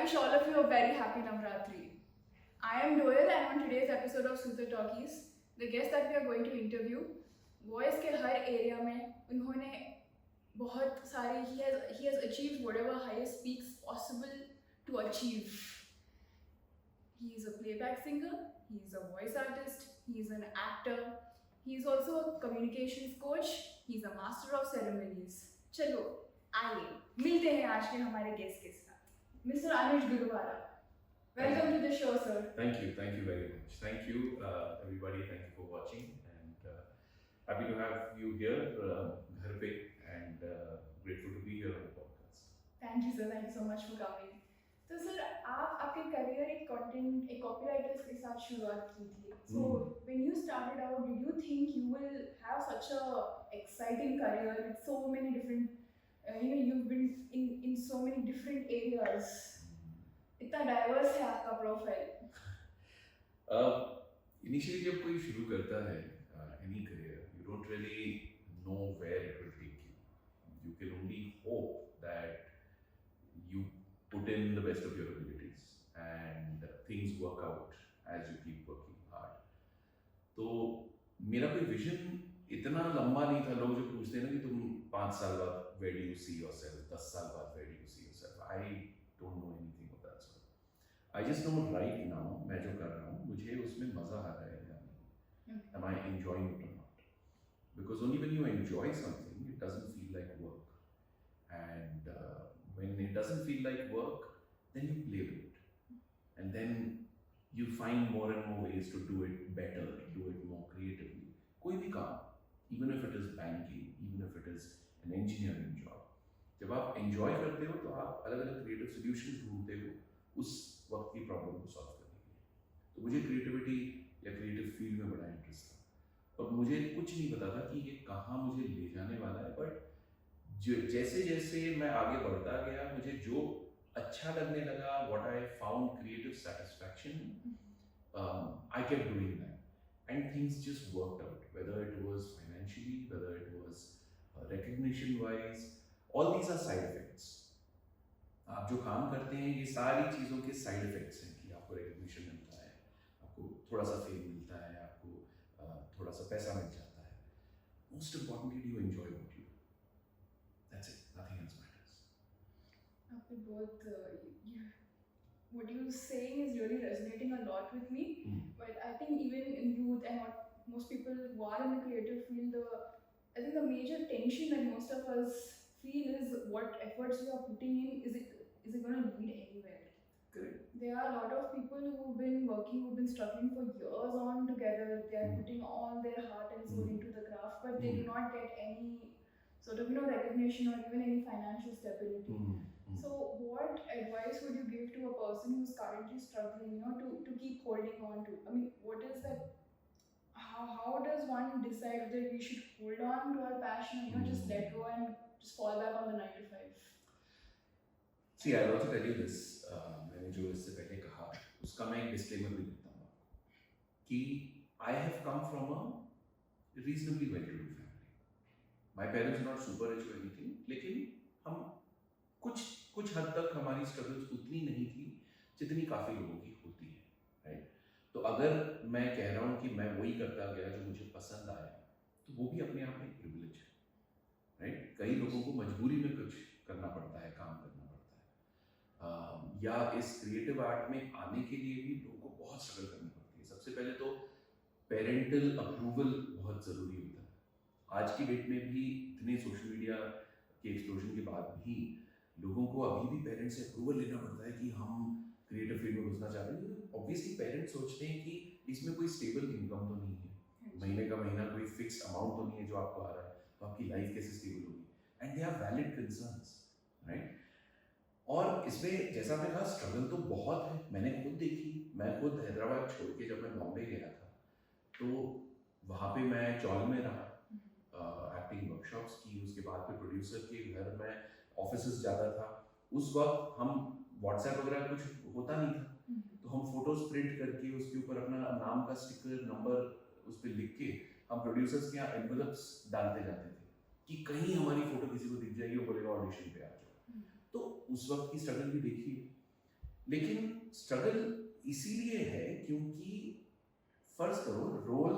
wish all of you a very happy Navratri. I am Doyle and on today's episode of Sutra Talkies, the guest that we are going to interview, voice के हर area में उन्होंने बहुत सारी he has achieved whatever highest peaks possible to achieve. He is a playback singer, he is a voice artist, he is an actor, he is also a communications coach, he is a master of ceremonies. चलो आइए मिलते हैं आज के हमारे guest के साथ. Mr. Anuj Gurwara. Welcome to the show, sir. Thank you very much. Thank you, everybody. Thank you for watching, and happy to have you here, घर पे, and grateful to be here on the podcast. Thank you, sir. Thank you so much for coming. तो sir आप आपके career एक content एक copywriters के साथ शुरुआत की थी. So when you started out, did you think you will have such a exciting career with so many different you've been in so many different areas. इतना डाइवर्स है आपका प्रोफाइल. Initially जब कोई शुरू करता है any career, you don't really know where it will take you. You can only hope that you put in the best of your abilities and things work out as you keep working hard. तो मेरा कोई vision इतना लंबा नहीं था. लोग जो पूछते हैं ना कि तुम 5 साल बाद where do you see yourself, 10 साल बाद where do you see yourself, I don't know anything of that sort. I just know right now मैं जो कर रहा हूँ मुझे उसमें मज़ा आ रहा है या नहीं. Am I enjoying it or not? Because only when you enjoy something it doesn't feel like work, and when it doesn't feel like work then you play with it, and then you find more and more ways to do it better, do it more creatively. कोई भी काम, even if it is banking, even if it is an engineering job, जब आप enjoy करते हो तो आप अलग अलग creative solutions ढूंढते हो उस वक्त की प्रॉब्लम को सॉल्व करने के लिए. तो मुझे क्रिएटिविटी या क्रिएटिव फील्ड में बड़ा इंटरेस्ट था, और मुझे कुछ नहीं पता था कि ये कहाँ मुझे ले जाने वाला है. बट जैसे जैसे मैं आगे बढ़ता गया मुझे जो अच्छा लगने लगा, what I found creative satisfaction, I kept doing that, and things just worked out, whether it was financially, whether it was recognition wise. All these are side effects. आप जो काम करते हैं ये सारी चीज़ों के साइड इफेक्ट्स हैं कि आपको रिकग्निशन मिलता है, आपको थोड़ा सा फेम मिलता है, आपको थोड़ा सा पैसा मिल जाता है. Most importantly do enjoy what you do. That's it, nothing else matters. आपने बहुत what you're saying is really resonating a lot with me. But I think even in youth and what most people who are in the creative field, I think the major tension that most of us feel is what efforts we are putting in, is it going to lead anywhere? Correct. There are a lot of people who've been working, who've been struggling for years on together. They are putting all their heart and soul into the craft, but they do not get any sort of recognition or even any financial stability. So what advice would you give to a person who's currently struggling, to keep holding on to? I mean, what is that? How does one decide whether we should hold on to our passion or just let go and just fall back on the 9 to 5? See, I'll also tell you this. मैंने जो इससे पहले कहा उसका मैं एक disclaimer भी देता हूँ कि I have come from a reasonably well-to-do family. My parents are not super rich or anything, लेकिन हम कुछ हद तक हमारी स्ट्रगल्स उतनी नहीं थी जितनी काफ़ी लोगों की होती है, राइट. तो अगर मैं कह रहा हूँ कि मैं वही करता गया जो मुझे पसंद आया, तो वो भी अपने आप में एक प्रिविलेज है, राइट. कई लोगों को मजबूरी में कुछ करना पड़ता है, काम करना पड़ता है, या इस क्रिएटिव आर्ट में आने के लिए भी लोगों को बहुत स्ट्रगल करनी पड़ती है. सबसे पहले तो पेरेंटल अप्रूवल बहुत ज़रूरी होता है. आज की डेट में भी इतने सोशल मीडिया के एक्सप्लोजन के बाद भी लोगों को अभी भी पेरेंट्स से अप्रूवल लेना पड़ता है कि हम क्रिएटिव फील्ड में घुसना चाहते हैं. ऑब्वियसली पेरेंट्स सोचते हैं कि इसमें कोई स्टेबल इनकम तो नहीं है, महीने का महीना कोई फिक्स्ड अमाउंट तो नहीं है जो आपको आ रहा है, तो आपकी लाइफ कैसे स्टेबल होगी. And they are valid concerns, right. और इसमें जैसा मैंने कहा स्ट्रगल तो बहुत है. मैंने खुद देखी. मैं खुद हैदराबाद छोड़ के जब मैं बॉम्बे गया था तो वहाँ पे मैं चौल में रहा, एक्टिंग वर्कशॉप्स की, उसके बाद फिर प्रोड्यूसर के घर में ऑफिसेस जाता था. उस वक्त हम व्हाट्सएप वगैरह कुछ होता नहीं था, तो हम फोटोज प्रिंट करके उसके ऊपर अपना नाम का स्टिकर नंबर उस पर लिख के हम प्रोड्यूसर्स के यहाँ एनवेलप्स डालते जाते थे कि कहीं हमारी फोटो किसी को दिख जाएगी और बोलेगा ऑडिशन पे आ जाओ. तो उस वक्त की स्ट्रगल भी देखिए. लेकिन स्ट्रगल इसीलिए है क्योंकि फर्ज करो रोल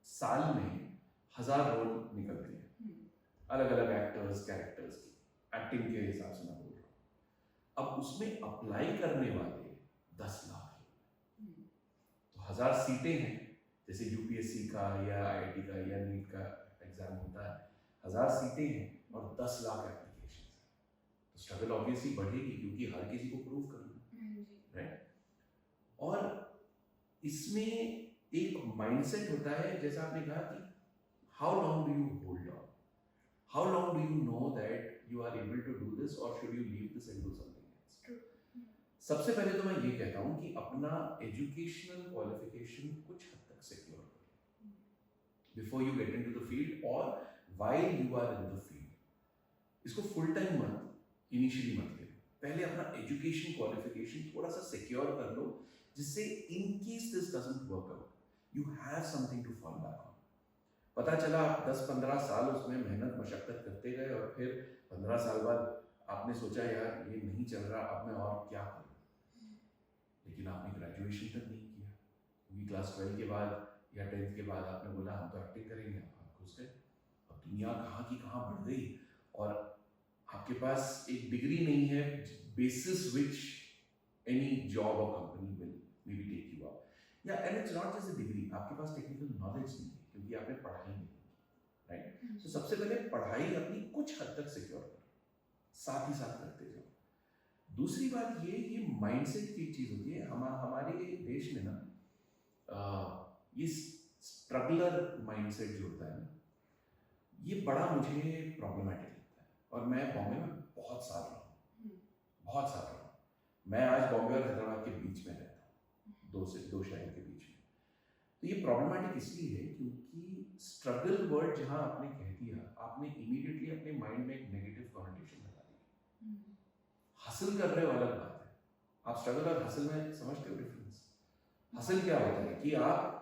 साल में 1000 रोल निकलते हैं, अलग अलग एक्टर्स कैरेक्टर्स की एक्टिंग के हिसाब से मैं बोल रहा हूँ। अब उसमें अप्लाई करने वाले 10 लाख हैं, तो 1000 सीटें हैं, जैसे यूपीएससी का या आईआईटी का या नीट का एग्जाम होता है, 1000 सीटें हैं और 10 लाख एप्लीकेशन हैं, तो स्ट्रगल ऑब्वियसली बढ़ेगी क्योंकि हर किसी को प्रूव करना है, राइट। और इसमें एक माइंडसेट होता है, जैसा आपने कहा कि how long do you hold on, how long do you know that you are able to do this और should you leave this and do something else. सबसे पहले तो मैं ये कहता हूँ कि अपना एजुकेशनल क्वालिफिकेशन कुछ हद तक सिक्योर करें before you get into the field और while you are in the field. इसको फुल टाइम मत इनिशियली मत ले, पहले अपना एजुकेशन क्वालिफिकेशन थोड़ा सा सिक्योर कर लो, जिससे in case this doesn't work out you have something to fall back on. पता चला आप 10-15 साल उसमें मेहनत मशक्कत करते गए और फिर 15 साल बाद आपने सोचा यार ये नहीं चल रहा, अब मैं और क्या करूं, लेकिन आपने ग्रेजुएशन तक नहीं किया क्योंकि क्लास 12 के बाद या 10th के बाद आपने बोला हम तो एक्टिंग करेंगे, आप घुस गए। अब दुनिया कहाँ की कहाँ बढ़ गई और आपके पास एक डिग्री नहीं है basis which any job or company will maybe take you up, yeah, and it's not just a degree, आपके पास टेक्निकल नॉलेज नहीं है क्योंकि आपने पढ़ाई नहीं की, राइट। तो सबसे पहले पढ़ाई अपनी कुछ हद तक सिक्योर करो, साथ ही साथ करते जाओ। दूसरी बात ये माइंडसेट की चीज होती है। हमारे देश में ना ये स्ट्रगलर माइंडसेट जो होता है ना, ये बड़ा मुझे प्रॉब्लमेटिक लगता है। और मैं बॉम्बे में बहुत साल रहा हूँ, बहुत साल रहा हूँ। मैं आज बॉम्बे और हैदराबाद के बीच में रहता हूँ, दो शहर के बीच में। तो ये प्रॉब्लमेटिक इसलिए है क्योंकि स्ट्रगल वर्ड जहाँ आपने कह दिया, आपने इमीडिएटली अपने माइंड में एक नेगेटिव कॉन्नोटेशन लगा दी। हासिल कर रहे हो अलग बात है, आप स्ट्रगल और हासिल में समझते हो डिफरेंस। हासिल क्या होता है कि आप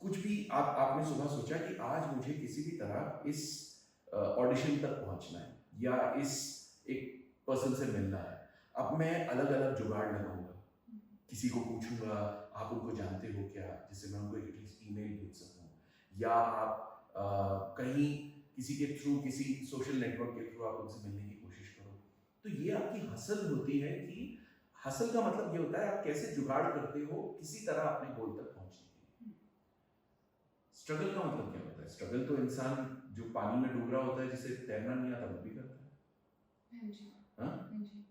कुछ भी आपने सुबह सोचा कि आज मुझे किसी भी तरह इस ऑडिशन तक पहुंचना है या इस एक पर्सन से मिलना है। अब मैं अलग अलग जुगाड़ लगाऊंगा, किसी को पूछूंगा आप उनको जानते हो क्या, जिससे मैं उनको एटलीस्ट ईमेल भेज सकूं, या आप कहीं किसी के थ्रू, किसी सोशल नेटवर्क के थ्रू आप उनसे मिलने की कोशिश करो। तो ये आपकी हसल होती है कि हसल का मतलब ये होता है आप कैसे जुगाड़ करते हो किसी तरह अपने गोल तक पहुंचने के लिए। स्ट्रगल का मतलब क्या होता है? स्ट्रगल तो इंसान जो पानी में डूब रहा होता है, जिसे तैरना नहीं आता, वो भी करता है।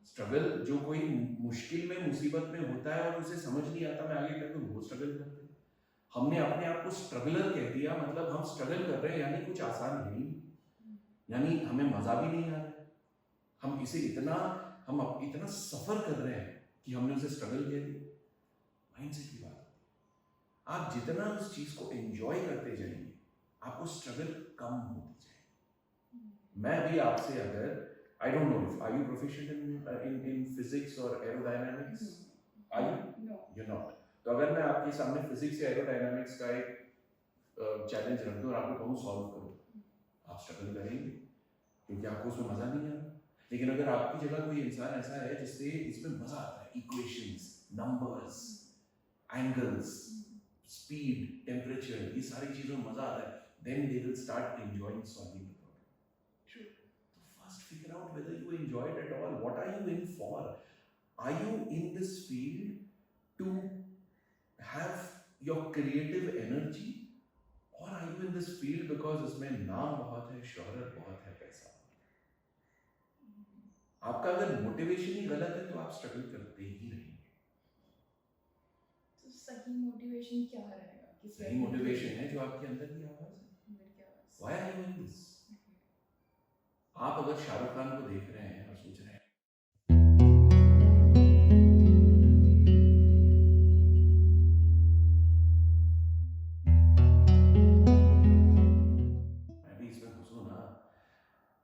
स्ट्रगल जो कोई मुश्किल में मुसीबत में होता है और उसे समझ नहीं आता मैं आगे कर दूं, वो स्ट्रगल करते हैं। हमने अपने आप को स्ट्रगलर कह दिया, मतलब हम स्ट्रगल कर रहे हैं यानी कुछ आसान है ही नहीं, यानी हमें मजा भी नहीं आ रहा है, हम इतना सफर कर रहे हैं कि हमने उसे स्ट्रगल कह दिया। माइंडसेट की बात होती है। आप जितना उस चीज को एंजॉय करते जाएंगे, आपको स्ट्रगल कम होती जाएगी। मैं भी आपसे अगर I don't know if are you proficient in physics or aerodynamics? Are you? No. You're not. तो अगर मैं आपके सामने फिजिक्स या एरोडायनामिक्स का एक चैलेंज रख दूं और आपको कहूं सॉल्व करो, आप स्ट्रगल करेंगे क्योंकि आपको उसमें मजा नहीं आ रहा। लेकिन अगर आपकी जगह कोई इंसान ऐसा है जिससे इसमें मजा आता है, equations, numbers, angles, speed, temperature, ये सारी चीजों में मजा आता है, then they will start enjoying solving the problem. True. First figure out whether you enjoy it at all. What are you in for? Are you in this field to have your creative energy, or are you in this field because इसमें नाम बहुत है, शोहरत बहुत है, पैसा बहुत है? आपका अगर मोटिवेशन ही गलत है तो आप स्ट्रगल करते ही रहेंगे। तो सही मोटिवेशन क्या रहेगा? सही मोटिवेशन है जो आपके अंदर की आवाज है। Why are you in this? आप अगर शाहरुख खान को देख रहे हैं और सोच रहे हैं मैं भी इसमें घुसूं ना,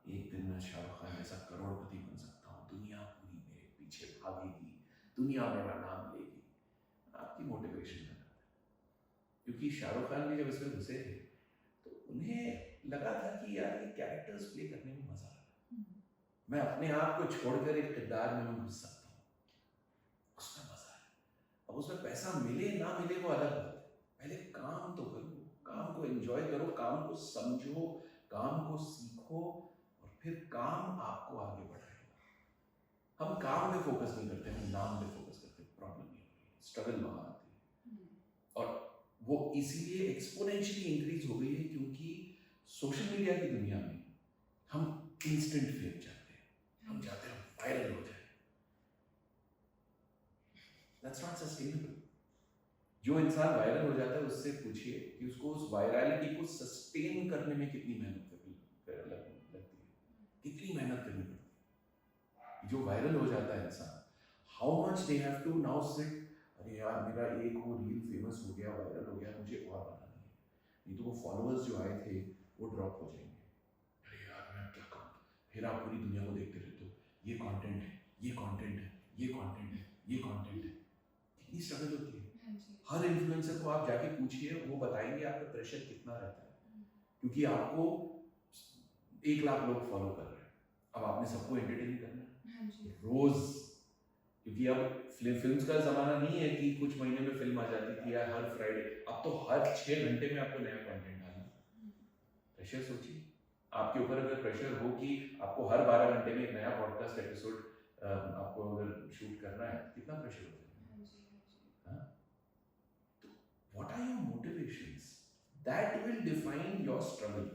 एक दिन मैं शाहरुख खान जैसा करोड़पति बन सकता हूँ, दुनिया पूरी मेरे पीछे भागेगी, दुनिया मेरा नाम लेगी, आपकी मोटिवेशन गलत है। क्योंकि शाहरुख खान भी जब इसमें घुसे थे तो उन्हें लगा था कि यार ये कैरेक्टर्स प्ले करने में मजा आ रहा है, मैं अपने आप को छोड़कर एक किरदार में घुस सकता हूँ, उस अब उसमें पैसा मिले ना मिले वो अलग बात है, पहले काम तो करो, काम को एंजॉय करो, काम को समझो, काम को सीखो, और फिर काम आपको आगे बढ़ाएगा। हम काम पे फोकस नहीं करते, हम नाम पे फोकस करते हैं, प्रॉब्लम ये होती है, स्ट्रगल वहाँ आती है। और वो इसीलिए एक्सपोनेंशियली इंक्रीज हो गई है क्योंकि सोशल मीडिया की दुनिया में हम इंस्टेंट फेम चाहते हैं, हम चाहते हैं वायरल हो जाए। That's not sustainable. जो इंसान वायरल हो जाता है उससे पूछिए कि उसको उस वायरलिटी को सस्टेन करने में कितनी मेहनत लगती है, कितनी मेहनत करनी पड़ती है। जो वायरल हो जाता है इंसान, how much they have to now sit, अरे यार मेरा एक वो रील फेमस हो गया, वायरल हो गया, मुझे और बनाना है, नहीं तो वो फॉलोअर्स जो आए थे वो ड्रॉप हो जाएंगे। अरे यार मैं क्या करूँ, फिर आप पूरी दुनिया को देखते रहते हो, ये कंटेंट है, ये कंटेंट है, ये कंटेंट है, ये कंटेंट है, कितनी स्ट्रगल होती है। हर इन्फ्लुएंसर को आप जाके पूछिए, वो बताएंगे आपका प्रेशर कितना रहता है, क्योंकि आपको 1 लाख लोग फॉलो कर रहे हैं, अब आपने सबको एंटरटेन करना है रोज, क्योंकि अब फिल्म्स का जमाना नहीं है कि कुछ महीने में फिल्म आ जाती थी या हर फ्राइडे, अब तो हर 6 घंटे में आपको नया कंटेंट डालना। प्रेशर सोचिए, आपके ऊपर अगर प्रेशर हो कि आपको हर 12 घंटे में एक नया पॉडकास्ट एपिसोड आपको अगर शूट करना है, कितना प्रेशर हो जाएगा। What are your motivations? That will define your struggle.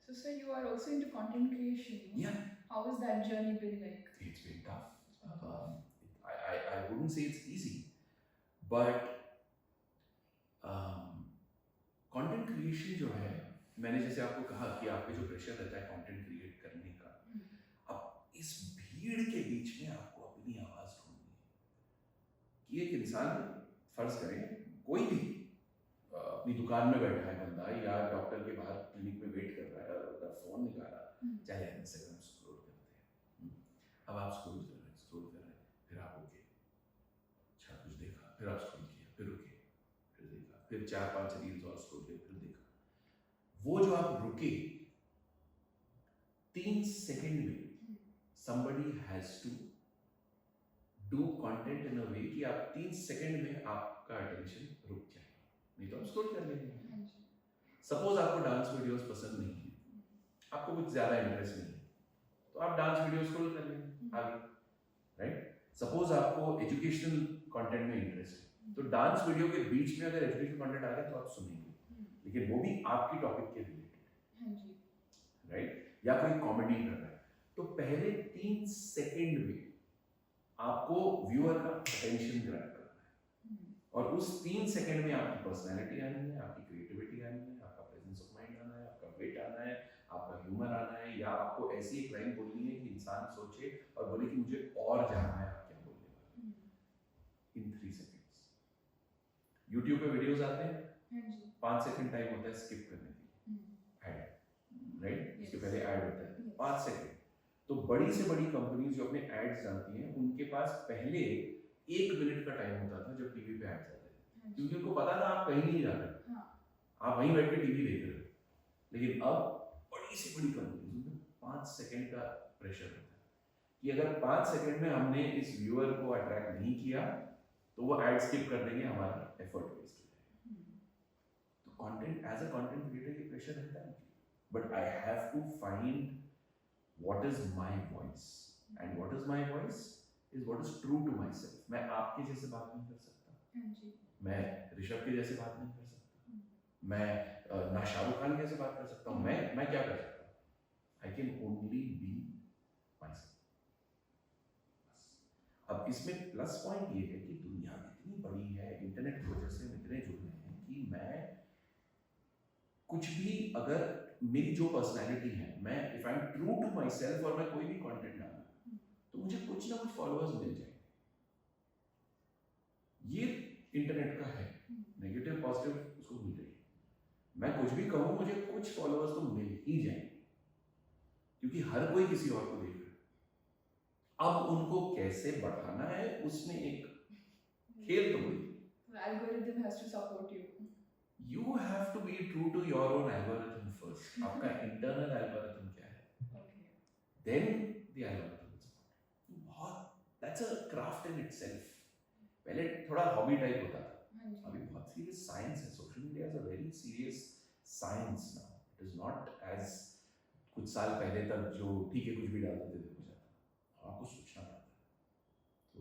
So, sir, you are also into content creation. No? Yeah. How has that journey been like? It's been tough. I wouldn't say it's easy, but content creation जो है, मैंने जैसे आपको कहा कि आप पे जो प्रेशर रहता है कंटेंट क्रिएट करने का, अब इस भीड़ के बीच में आपको अपनी आवाज़ ढूंढनी है। कि एक इंसान, फर्ज करें कोई भी अपनी दुकान में बैठा है बंदा, या डॉक्टर के बाहर क्लिनिक में वेट कर रहा है और अगर फ़ोन निकाला, चले इंस्टाग्राम स्क्रॉल करते हैं। अब आप स्क्रॉल कर रहे हैं, फिर आप रुके, अच्छा कुछ देखा, फिर आप स्क्रॉल किया, फिर रुके, फिर देखा, फिर 4-5 रील्स और स्क्रॉल किया, फिर देखा। वो जो आप रुके, 3 सेकंड में somebody has to do content in a way कि आप 3 सेकंड में आपका अटेंशन रुक जाए, नहीं तो आप स्क्रॉल कर लेंगे। सपोज आपको डांस वीडियोस पसंद नहीं है, आपको कुछ ज़्यादा इंटरेस्ट नहीं है, तो आप डांस वीडियो स्क्रॉल कर लेंगे आगे, राइट। सपोज आपको एजुकेशनल कंटेंट में इंटरेस्ट है, तो डांस वीडियो के बीच में अगर एजुकेशनल कंटेंट आ गया तो आप सुनेंगे, लेकिन वो भी आपकी टॉपिक के रिलेटेड, राइट। या कोई कॉमेडी कर रहा है, तो पहले 3 सेकंड में आपको व्यूअर का अटेंशन ग्रैब करना है, और उस 3 सेकंड में आपकी पर्सनैलिटी आनी है, आपकी क्रिएटिविटी आनी है, आपका प्रेजेंस ऑफ माइंड आना है, आपका वेट आना है, आपका ह्यूमर आना है, या आपको ऐसी एक लाइन बोलनी है कि इंसान सोचे और बोले कि मुझे और जानना है आप क्या बोलने वाले। इन 3 सेकंड्स यूट्यूब पे वीडियोस आते हैं, 5 सेकंड टाइम होता है स्किप करने के लिए, ऐड, राइट, इसके पहले ऐड होता है 5 सेकंड। तो बड़ी से बड़ी कंपनीज जो अपने एड्स जानती हैं, उनके पास पहले 1 मिनट का टाइम होता था जब टीवी पे एड्स आते थे, क्योंकि उनको पता था आप कहीं नहीं जा रहे, आप वहीं बैठ के टीवी देख रहे हो। लेकिन अब बड़ी से बड़ी कंपनीज, उनको 5 सेकंड का प्रेशर होता है कि अगर 5 सेकंड में हमने इस व्यूअर को अट्रैक्ट नहीं किया तो वो एड स्किप कर देंगे, हमारा एफर्ट वेस्ट हो जाएगा। तो content, as a content creator ये प्रेशर रहता है, but I have to find what is my voice, and what is my voice is what is true to myself. मैं आपके जैसे बात नहीं कर सकता, मैं ऋषभ के जैसे बात नहीं कर सकता, मैं ना शाहरुख खान जैसे बात कर सकता हूँ, मैं क्या कर सकता हूँ, I can only be myself। अब इसमें प्लस पॉइंट ये है कि दुनिया इतनी बड़ी है, इंटरनेट की वजह से इतने जुड़े हैं कि मैं कुछ भी, अगर मेरी जो पर्सनैलिटी है, मैं if I am true to myself और मैं कोई भी कंटेंट डालूं तो मुझे कुछ ना कुछ फॉलोअर्स मिल जाएंगे। ये इंटरनेट का है, नेगेटिव पॉजिटिव उसको मिल रही है। मैं कुछ भी कहूँ मुझे कुछ फॉलोअर्स तो मिल ही जाएंगे, क्योंकि हर कोई किसी और को देख रहा है। अब उनको कैसे बढ़ाना है उसमें एक खेल तो हुई। Algorithm has to support you. You have to be true to your own algorithm first. आपका internal algorithm क्या है? Okay. Then the algorithm is बहुत, that's a craft in itself. पहले थोड़ा हॉबी टाइप होता था, हाँ जी अभी बहुत सीरियस साइंस है. Social media is a very serious science now. It is not as कुछ साल पहले तक जो ठीक है कुछ भी डाल देते थे हो जाता. आपको सोचना पड़ता है, तो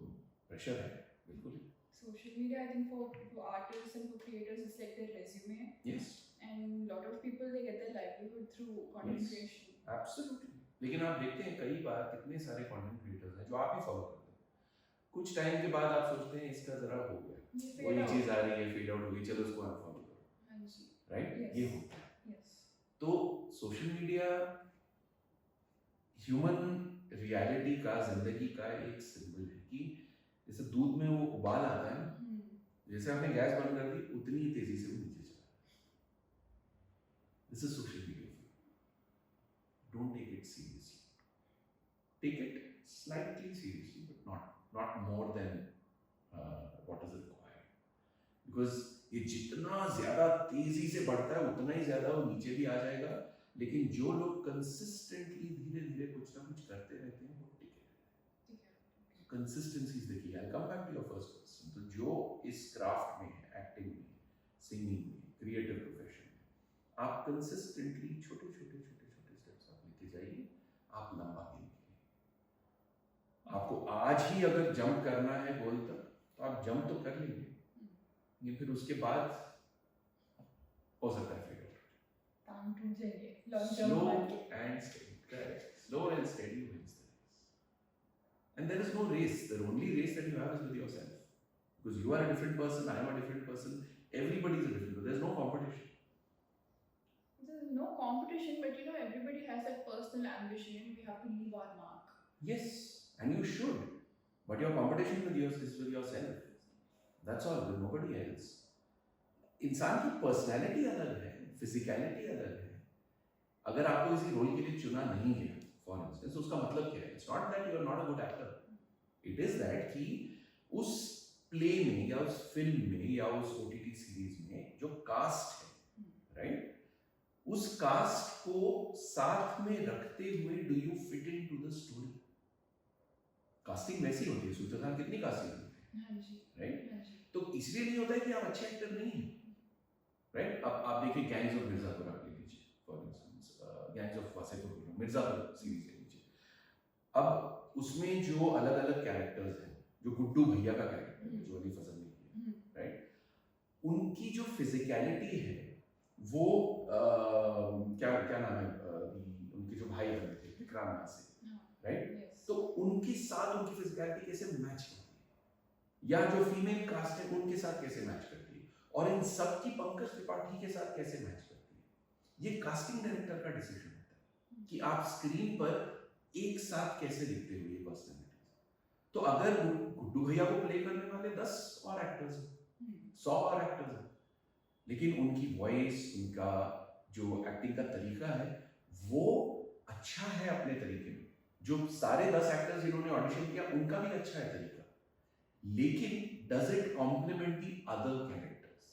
प्रेशर है बिल्कुल. social media I think for artists and for creators it's like their resume yes, and lot of people they get their livelihood through content Yes. creation. Absolutely. लेकिन आप देखते हैं कई बार कितने सारे कंटेंट क्रिएटर्स हैं जो आप ही फॉलो करते हैं. कुछ टाइम के बाद आप सोचते हैं इसका जरा हो गया, ये fade वही out. चीज आ रही है, फेड आउट हो गई, चलो इसको अनफॉलो करो. हाँ जी राइट, Yes. ये होता है. yes तो सोशल मीडिया ह्यूमन रियलिटी का, जिंदगी का एक सिंबल है कि जैसे दूध में वो उबाल आता है ना, जैसे आपने गैस बंद कर दी उतनी ही तेजी से वो नीचे चला. This is social media. Don't take it seriously. Take it slightly seriously but not more than what is required. Because ये जितना ज्यादा तेजी से बढ़ता है उतना ही ज्यादा वो नीचे भी आ जाएगा. लेकिन जो लोग कंसिस्टेंटली धीरे धीरे कुछ ना कुछ करते रहते हैं वो टिके रहते हैं. Consistency is the key. I come back to your first question. तो जो इस क्राफ्ट में है, एक्टिंग में, सिंगिंग में, क्रिएटिव प्रोफेशन में, आप कंसिस्टेंटली छोटे छोटे छोटे छोटे स्टेप्स आप लेते जाइए, आप लंबा गेम खेलिए. आपको आज ही अगर जंप करना है गोल तक तो आप जंप तो कर लेंगे, लेकिन फिर उसके बाद हो सकता है फेल. टांग टूट जाएंगे long Slow jump and steady. Correct. Slow and steady wins the race. And there is no race. The only race that you have is with yourself. Because you are a different person, I am a different person, everybody is a different person. There is no competition. There's no competition, but you know everybody has that personal ambition. We have to leave our mark. Yes, and you should. But your competition with yours is with yourself. That's all, with nobody else. इंसान की personality अलग है, physicality अलग है. अगर आपको किसी role के लिए चुना नहीं गया फॉर इंस्टेंस, उसका मतलब क्या है? It's not that you are not a good actor. It is that कि उस प्ले में या उस फिल्म में या उस ओटीटी सीरीज में जो कास्ट है, राइट, उस कास्ट को साथ में रखते हुए do you fit into the story. Casting वैसी होती है. सूत्रधार कितनी कास्टिंग होती है, हाँ जी राइट? हाँ जी तो इसलिए नहीं होता है कि आप अच्छे एक्टर नहीं हैं, राइट? अब आप देखिए गैंग्स ऑफ मिर्जापुर आप ले लीजिए for instance, gangs of Wasseypur, Mirzapur series ले लीजिए. अब उसमें जो अलग अलग कैरेक्टर्स हैं, जो गुड्डू भैया का कैरेक्टर है जो अली फजल ने किया, राइट, उनकी जो फिजिकलिटी है वो क्या क्या नाम है, उनके जो भाई बने थे विक्रांत नासिर, राइट, yes तो उनके साथ उनकी फिजिकलिटी कैसे मैच करती है, या जो फीमेल कास्ट है उनके साथ कैसे मैच करती है, और इन सब की पंकज त्रिपाठी के साथ कैसे मैच करती है. ये कास्टिंग डायरेक्टर का डिसीजन होता है कि आप स्क्रीन पर एक साथ कैसे दिखते हो ये पर्सनैलिटीज. तो अगर गुड्डू भैया को प्ले करने वाले 10 और एक्टर्स हैं, 100 और एक्टर्स हैं, लेकिन उनकी वॉइस, उनका जो एक्टिंग का तरीका है वो अच्छा है अपने तरीके में. जो सारे 10 एक्टर्स जिन्होंने ऑडिशन किया उनका भी अच्छा है तरीका, लेकिन does it complement the other characters.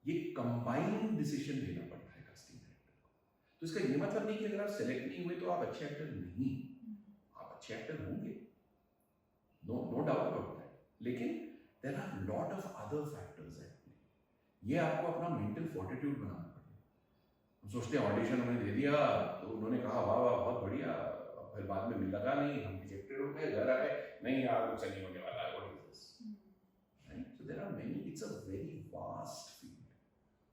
ये कंबाइंड डिसीजन लेना पड़ता है कास्टिंग डायरेक्टर को. तो इसका ये मतलब नहीं कि अगर आप सेलेक्ट नहीं हुए तो आप अच्छे एक्टर नहीं, आप अच्छे एक्टर होंगे, नो डाउट अबाउट दैट. लेकिन there are lot of other factors at play. ये आपको अपना मेंटल फोर्टिट्यूड बनाना पड़ेगा. हम सोचते हैं ऑडिशन हमें दे दिया तो उन्होंने कहा वाह वाह बहुत बढ़िया, फिर बाद में मिल लगा नहीं, हम रिजेक्टेड हो गए, घर आए, नहीं यार कुछ नहीं होने वाला है, what is this, right? So there are many, it's a very vast field.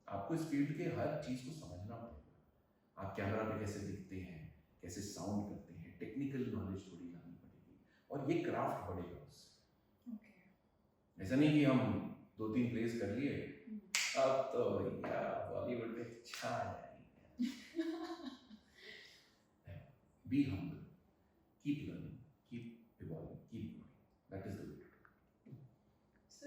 आपको इस फील्ड के हर चीज को समझना पड़ेगा. आप कैमरा पे कैसे दिखते हैं, कैसे साउंड करते हैं, टेक्निकल नॉलेज थोड़ी लानी पड़ेगी, और ये क्राफ्ट बढ़ेगा उससे. okay ऐसा नहीं कि हम 2-3 प्लेस कर लिए अब तो भैया बॉलीवुड में छा जाएंगे. Be humble, keep learning, keep evolving, keep growing. That is the way to do it. So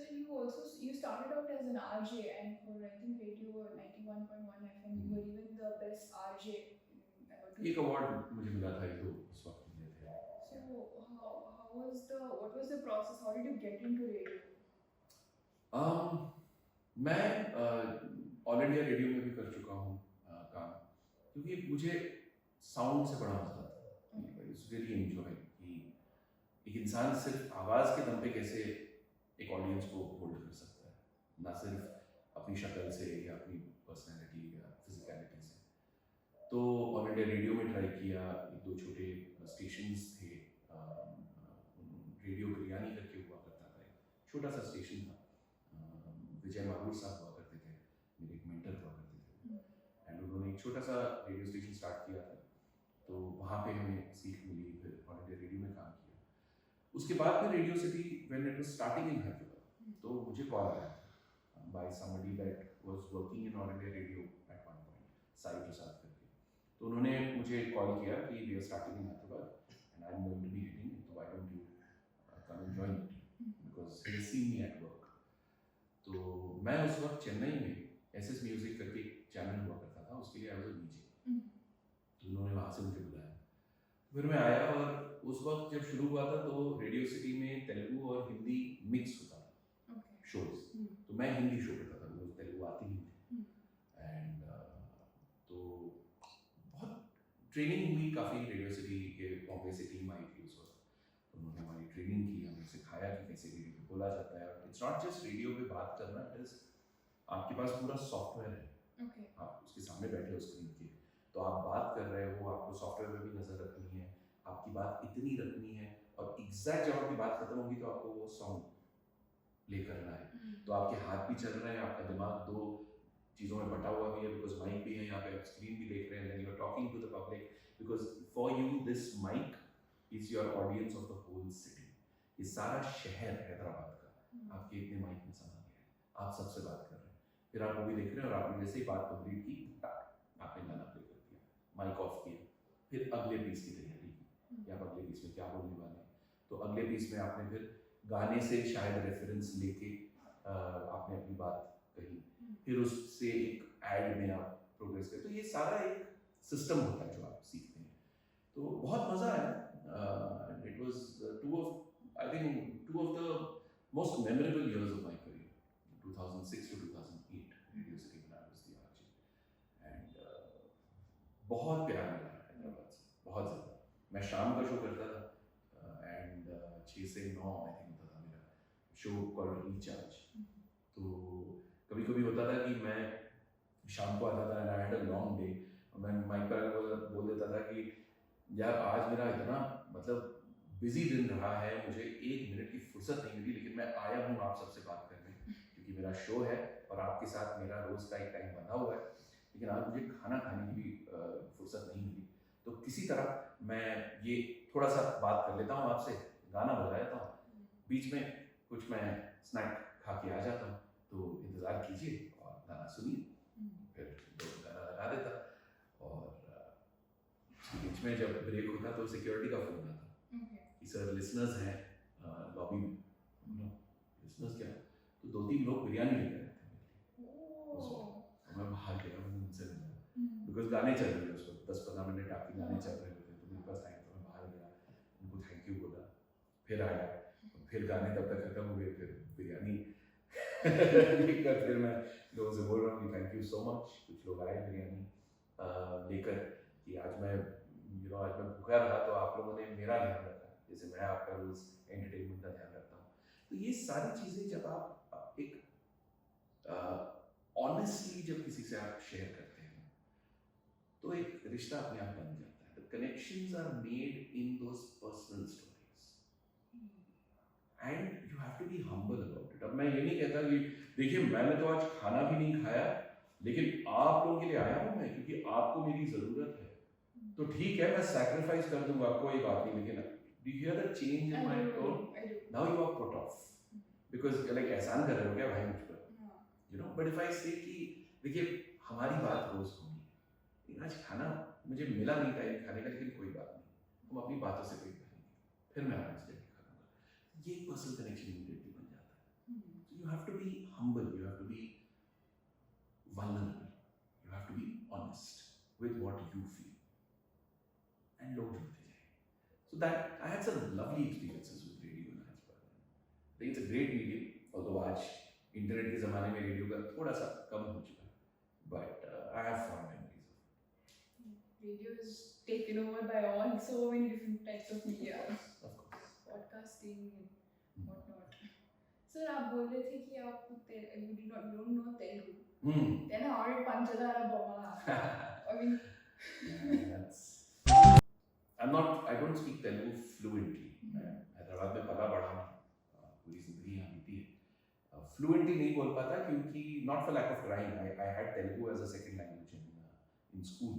you started out as an RJ and for I think radio 91.1 FM you were even the best RJ in about एक award मुझे मिला था, ये तो उस वक्त मिले थे. So what was the process? How did you get into radio? मैं ऑल इंडिया रेडियो में भी कर चुका हूँ काम, क्योंकि मुझे साउंड से बड़ा मजा आता है. इट्स रियली एंजॉय कि एक इंसान सिर्फ आवाज़ के दम पे कैसे एक ऑडियंस को होल्ड कर सकता है, ना सिर्फ अपनी शक्ल से या अपनी पर्सनैलिटी या फिजिकलिटी से। तो ऑल इंडिया रेडियो में ट्राई किया, एक दो छोटे स्टेशंस थे, रेडियो बिरयानी करके हुआ करता था, एक छोटा सा स्टेशन था, विजय माहूर साहब हुआ करते थे, मेरे एक मेंटर हुआ करते थे, एंड उन्होंने एक छोटा सा रेडियो स्टेशन स्टार्ट किया था, तो वहाँ पे हमें सीख मिली, फिर ऑल इंडिया रेडियो में काम किया। उसके बाद फिर radio city when it was starting in Hyderabad, तो मुझे कॉल आया by somebody that was working in all India radio at one point, Sai Prasad करके। तो उन्होंने मुझे कॉल किया कि we are starting in Hyderabad and I am going to be heading it, तो why don't you come and join it, because he has seen me at work. तो मैं उस वक्त चेन्नई में एसएस म्यूजिक करके एक चैनल हुआ करता था, उसके लिए आई वाज अ डीजे, तो उन्होंने वहाँ से मुझे बुलाया। फिर मैं आया और उस वक्त जब शुरू हुआ था तो रेडियो सिटी में तेलुगु और हिंदी मिक्स होता था शोज, तो मैं हिंदी शो करता था, मुझे तेलुगु आती नहीं थी, एंड तो बहुत ट्रेनिंग हुई काफ़ी। रेडियो सिटी के बॉम्बे से टीम आई थी उस वक्त, तो उन्होंने हमारी ट्रेनिंग की, हमें सिखाया कि कैसे रेडियो पे बोला जाता है। इट्स नॉट जस्ट रेडियो पे बात करना, इट इज आपके पास पूरा सॉफ्टवेयर है, आप उसके सामने बैठे हो स्क्रीन के, तो आप बात कर रहे हो, आपको सॉफ्टवेयर में भी नज़र रखनी है, आपकी बात इतनी रखनी है, और एग्जैक्ट जब आपकी बात खत्म होगी तो आपको वो सॉन्ग प्ले करना है, तो आपके हाथ भी चल रहे हैं, आपका दिमाग दो चीज़ों में बटा हुआ भी है, बिकॉज माइक भी है यहाँ पे, आप स्क्रीन भी देख रहे हैं, then you are talking to the public, because for you this mic is your audience of the whole city. ये सारा शहर हैदराबाद का आपके इतने माइक में समा गया है, आप सबसे बात कर रहे हैं, फिर आप वो भी देख रहे हैं, और आपने जैसे ही बात कंप्लीट की आपने गाना प्ले कर दिया, माइक ऑफ किया, फिर अगले पीस की तैयारी की कि आप अगले पीस में क्या बोलने वाले हैं। तो अगले पीस में आपने फिर गाने से शायद रेफरेंस लेके आपने अपनी बात कही, फिर उससे एक ऐड में आप प्रोग्रेस करें, तो ये सारा एक सिस्टम होता है जो आप सीखते हैं। तो बहुत मज़ा आया, it was two of the most memorable years of my career, 2006 to 2008 radio city में I was the RJ, and बहुत प्यार मिला हैदराबाद से, बहुत ज़्यादा। मैं शाम का शो करता था, एंड 6 से 9 आई थिंक होता था मेरा शो कॉल्ड रिचार्ज। तो कभी कभी होता था कि मैं शाम को आता था, and I had a long day, और मैं माइक पर बोल देता था कि यार आज मेरा इतना मतलब बिजी दिन रहा है, मुझे 1 मिनट की फुर्सत नहीं मिली, लेकिन मैं आया हूँ आप सबसे बात करने, क्योंकि मेरा शो है और आपके साथ मेरा रोज़ का एक टाइम बंधा हुआ है, लेकिन आज मुझे खाना खाने की भी फुर्सत नहीं मिली, तो किसी तरह मैं ये थोड़ा सा बात कर लेता हूँ आपसे, गाना बजा लेता हूँ, बीच में कुछ मैं स्नैक खा के आ जाता हूँ, तो इंतज़ार कीजिए और गाना सुनिए, फिर गाना लगा देता, और बीच में जब ब्रेक होता तो सिक्योरिटी का फ़ोन आता कि सर लिसनर्स हैं लॉबी में, लिसनर्स क्या, तो 2-3 लोग बिरयानी लेकर आए थे, और मैं बाहर गया, मैंने उनसे मिला, बिकॉज गाने चल रहे थे उस वक्त, 10-15 मिनट आपके गाने चल रहे थे, तो मेरे पास टाइम, तो मैं बाहर गया, उनको थैंक यू बोला, फिर आया, फिर गाने तब तक खत्म हुए, फिर बिरयानी लेकर फिर मैं लोगों से बोल रहा हूँ कि थैंक यू सो मच, कुछ लोग आए बिरयानी लेकर कि आज मैं आज मैं भूखा रहा तो आप लोगों ने मेरा ध्यान रखा, जैसे मैं आपका रोज एंटरटेनमेंट का ध्यान रखता हूँ। तो ये सारी चीज़ें जब आप एक ऑनेस्टली जब किसी से आप शेयर करते हैं, तो एक रिश्ता अपने आप बन जाता है। The connections are made in those personal stories, and you have to be humble about it. अब मैं ये नहीं कहता कि देखिए मैंने तो आज खाना भी नहीं खाया, लेकिन आप लोगों के लिए आया हूँ मैं, क्योंकि आपको मेरी ज़रूरत है, तो ठीक है मैं सैक्रिफाइस कर दूंगा, कोई बात नहीं, लेकिन do you hear the change in my tone? Now you are put off because like एहसान कर रहे हो क्या भाई मुझ पर, but if I say कि देखिए हमारी बात रोज होगी, लेकिन आज खाना मुझे मिला नहीं टाइम खाने का, लेकिन कोई बात नहीं, हम अपनी बातों से पेट भरेंगे, फिर मैं आराम से जाके खाऊंगा। ये पर्सनल कनेक्शन इमीडिएटली बन जाता है। So you have to be humble, you have to be vulnerable, you have to be honest with what you feel, and लोग जुड़ते जाएंगे। So that I had some lovely experiences with radio in Hyderabad. I think it's a great medium, although आज internet के ज़माने में radio का थोड़ा सा कम हो चुका है, but I have fond memories of it. Radio is taken over by all so many different types of media, Of course. podcasting and whatnot. Sir आप बोल रहे थे कि आप you don't know Telugu. Hmm. Then how did Panchadara Bomma? I mean, Yeah, that's. I don't speak Telugu fluently. मैं हैदराबाद में पला बड़ा हूँ, पूरी जिंदगी यहाँ बीती है. Fluently नहीं बोल पाता क्योंकि not for lack of trying. I had Telugu as a second language in school.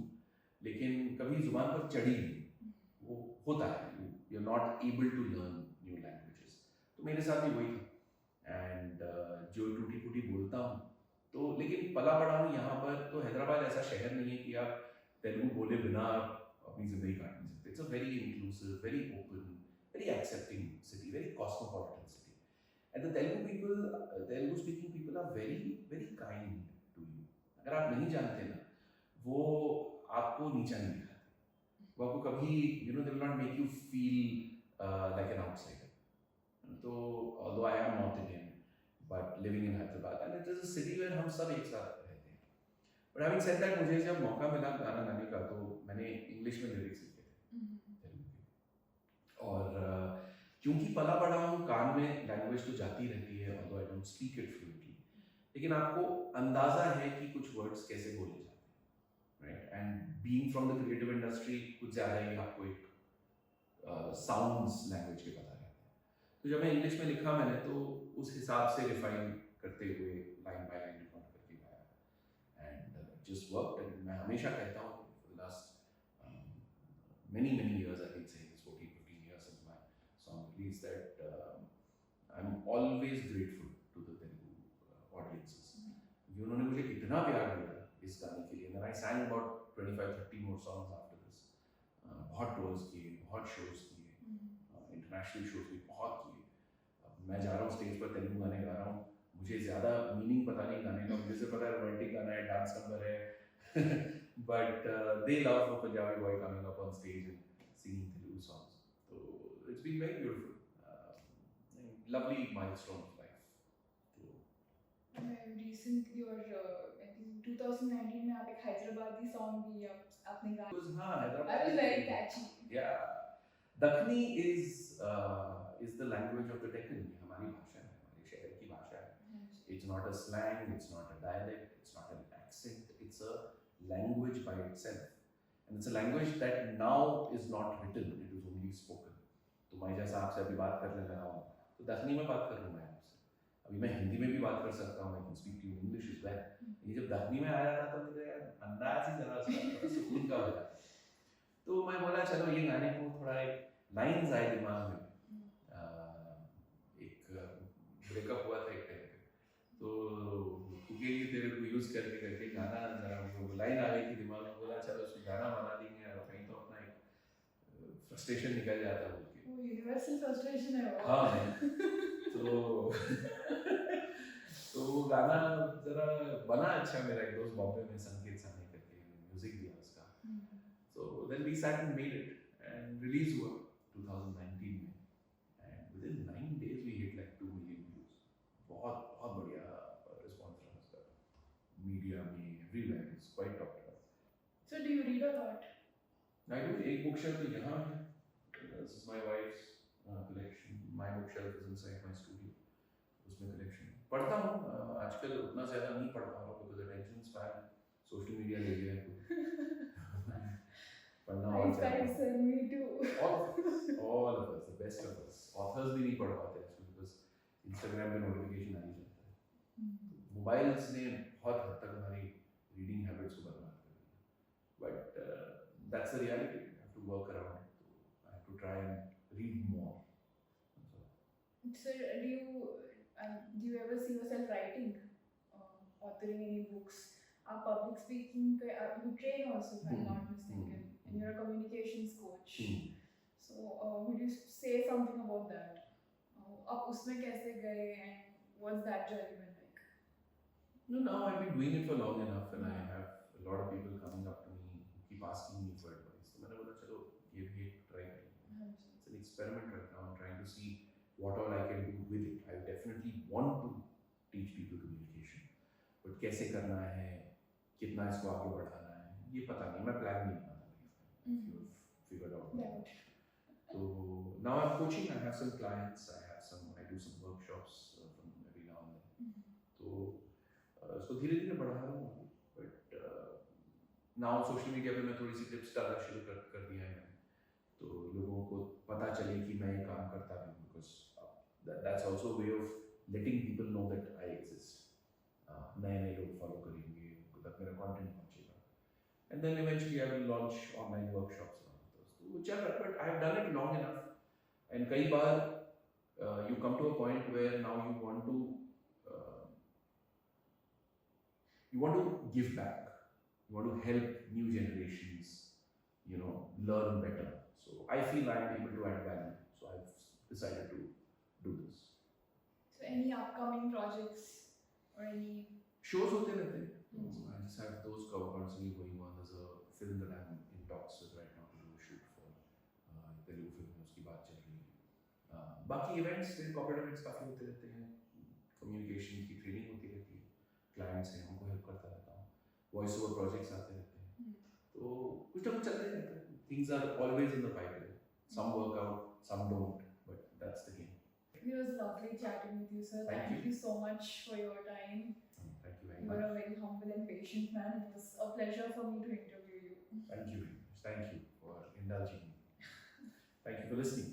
लेकिन कभी जुबान पर चढ़ी नहीं. वो होता है. You're not able to learn new languages. तो मेरे साथ भी वही था. And जो टूटी फूटी बोलता हूँ तो, लेकिन पला बड़ा हूँ यहाँ पर. तो हैदराबाद ऐसा शहर नहीं है कि आप तेलुगु बोले बिना अपनी जिंदगी काट नहीं सकते. It's a very inclusive, very open, very accepting city, very cosmopolitan city. And the Telugu speaking people are very, very kind to you. अगर आप नहीं जानते ना, वो आपको नीचा नहीं दिखाते. वो आपको कभी, they will not make you feel like an outsider. तो although I am North Indian, but living in Hyderabad, and it is a city where हम सब एक साथ रहते हैं. But having said that, मुझे जब मौका मिला गाना गाने का तो मैंने इंग्लिश में लिरिक्स लिखे थे तेलुगु के. और क्योंकि पला बड़ा हूँ, कान में लैंग्वेज तो जाती रहती है, although I don't speak it fluently, लेकिन आपको अंदाजा है कि कुछ वर्ड्स कैसे बोले जाते हैं, right? And being from the creative industry, कुछ ज़्यादा ही आपको एक साउंड्स लैंग्वेज के पता रहते हैं. तो जब मैं इंग्लिश में लिखा मैंने तो उस हिसाब से रिफाइन करते हुए लाइन बाय लाइन रिकॉर्ड करके गाया. And just worked. And मैं हमेशा कहता हूँ for the last many years, I've been saying this 14-15 years since my song release, that I'm always grateful to the Telugu audiences. क्योंकि उन्होंने मुझे इतना प्यार दिया इस गाने के लिए. And then I sang about 25-30 more songs after this. बहुत टूर्स किए, बहुत शोज किए, इंटरनेशनल शोज भी बहुत किए. मैं जा रहा हूँ स्टेज पर तेलुगु गाने गा रहा हूँ, मुझे ज़्यादा मीनिंग पता नहीं गाने का. मुझे सिर्फ पता है रोमांटिक गाना है, डांस नंबर है. But they love a Punjabi boy coming up on stage and singing Telugu songs. So it's been very beautiful. Lovely milestone of life. So recently or I think 2019 में आप एक Hyderabadi song भी आपने गाया. because हाँ, Hyderabad. That was very catchy. Yeah, Dakhni is the language of the Deccan. हमारी भाषा है, हमारे शहर की भाषा है. It's not a slang, it's not a dialect, it's not an accent. It's a language by itself, and it's a language that now is not written. It is only spoken. तो मैं जैसा आपसे अभी बात करने लगा हूँ, तो दखनी में बात कर रहा हूँ मैं आपसे. अभी मैं हिंदी में भी बात कर सकता हूँ. I can speak to you in English as well. ये जब दखनी में आया था तो मुझे यार अंदाज ही जरा सा सुकून का हो जाता. तो मैं बोला चलो ये गाने को थोड़ा एक लाइन्स आए दिमाग में. एक ब्रेकअप हुआ था एक टाइम पे, तो उकेली तेरे को यूज करके करके गाना जरा वो लाइन आ गई थी दिमाग में. बोला चलो उसमें गाना बना देंगे और कहीं तो अपना एक फ्रस्ट्रेशन निकल जाता है बोल के. वो यूनिवर्सल फ्रस्ट्रेशन है वो. हाँ तो वो गाना जरा बना अच्छा. मेरा एक दोस्त बॉम्बे में संकेत सानी करके म्यूजिक दिया उसका. So then we sat and made it, and release हुआ 2019 में, and within 9 days we hit like 2 million views. बहुत बढ़िया response रहा उसका. Media में everywhere it's quite talked about. So do you read a lot? I do. एक bookshelf तो यहाँ है. This is my wife's collection. My bookshelf is inside my studio. उसमें collection. पढ़ता हूँ. आजकल उतना ज़्यादा नहीं पढ़ पा रहा हूँ because attention span social media ले लिया है. Me too. all of us, the best of us. Authors भी नहीं पढ़ पाते हैं because Instagram पे notification आ ही जाता है. मोबाइल्स ने बहुत हद तक हमारी reading habits को बर्बाद कर दिया. But that's the reality. I have to work around it. So I have to try and read more. Sir, do you ever see yourself writing, authoring any books? Public speaking, you train also, if I'm not mistaken, and you're a communications coach. So would you say something about that? आप उसमें कैसे गए and what's that journey been like? No, now I've been doing it for long enough, and I have a lot of people coming up to me who keep asking me for advice. तो मैंने बोला चलो ये भी एक try करेंगे. It's an experiment right now. I'm trying to see what all I can do with it. I definitely want to teach people communication, but कैसे करना है, कितना इसको आगे बढ़ाना है, ये पता नहीं. मैं प्लान नहीं बनाता लाइफ में. You've figured out that. So now I'm coaching. I have some clients. I do some workshops from उसको धीरे धीरे बढ़ा रहा हूँ अभी, बट नाउ सोशल मीडिया पे मैं थोड़ी सी टिप्स डालना शुरू कर दिया है मैंने, तो लोगों को पता चले कि मैं ये काम करता भी हूँ, because that's also way of letting people know that I exist. नए नए लोग फॉलो करेंगे, उनको तक मेरा कंटेंट पहुंचेगा, and then eventually I will launch online workshops. तो वो चल रहा है, but I have done it long enough, एंड कई बार you come to a point where now you want to give back, you want to help new generations, learn better. So I feel I am able to add value, so I've decided to do this. So any upcoming projects or any? Shows होते रहते हैं. I just have those constantly going on. There's a film that I'm in talks with right now to do a shoot for. Telugu film है, उसकी बात चल रही है. बाकी इवेंट्स, मेरे कॉर्पोरेट इवेंट्स काफ़ी होते रहते हैं, कम्युनिकेशन की ट्रेनिंग होती रहती है, क्लाइंट्स हैं उनको हेल्प करता रहता हूँ, वॉइस ओवर प्रोजेक्ट्स आते रहते हैं, तो कुछ ना कुछ चलते रहता है. Things are always in the pipeline, some work out, some don't, but that's the game. It was lovely chatting with you, sir. Thank you so much for your time. Thank you very You much. are a very humble and patient man. It was a pleasure for me to interview you. Thank you very much. Thank you for indulging me. Thank you for listening.